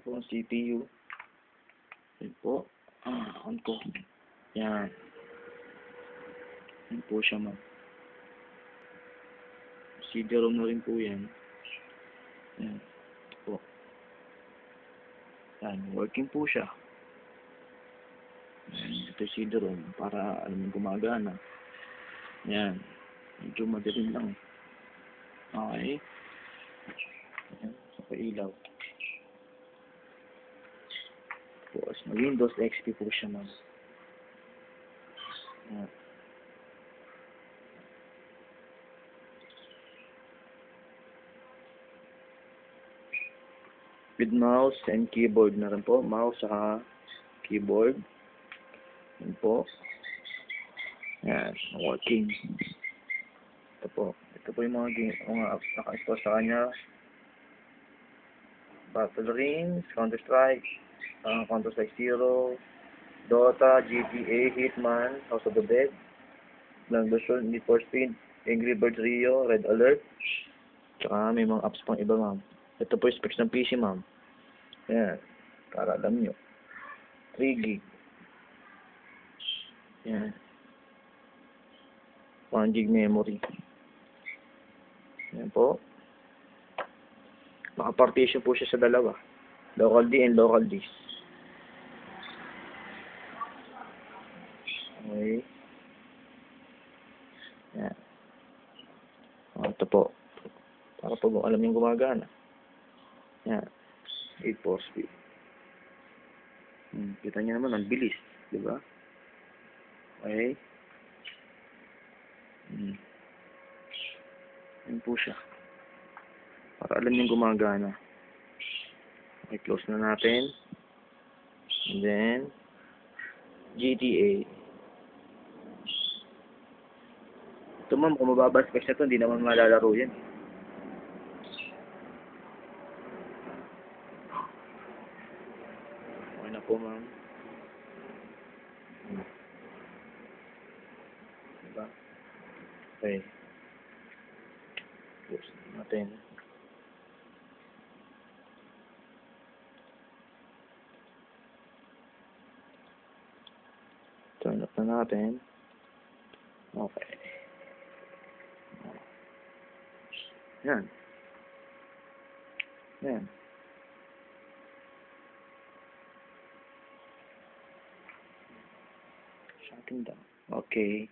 Ito po ang CPU. Yan po. On po. Yan. Yan po siya, ma'am. CD-ROM na rin po yan. Yan. Ito po. Yan. Working po siya. Yan. Ito yung CD-ROM para alam mo gumagana. Yan. Medyo madilim lang. Okay. Yan. Sa pailaw. Tapos, Windows XP po siya, ma'am. Yan. With mouse and keyboard na rin po. Mouse saka keyboard. Yan po. Yan. Working. Ito po. Ito po yung mga apps na naka-install sa kanya. Battle Rings, Counter-Strike, Counter-Strike 0, Dota, GTA, Hitman, House of the Dead, Blank Version, Need for Speed, Angry Birds Rio, Red Alert. Tsaka may mga apps pang iba, ma'am. Ito po yung specs ng PC, ma'am. Yan. Para alam nyo. 3 gig. Yan. 1 gig memory. Yan po. Naka-partition po siya sa dalawa. Local D and local D. Okay. Yan. Ito po. Para po alam yung gumagana. Yan. 8-4 speed. Kita niyo naman, ang bilis. Diba? Okay. Yan po siya. Para alam yung gumagana. Okay, close na natin. And then, GTA. Ito, ma'am, kung mababa specs na ito, hindi naman malalaro yan. Okay na po, ma'am. Diba? Okay. Close natin. Turn up na natin. Okay. Yan. Yan. Shutting down. Okay.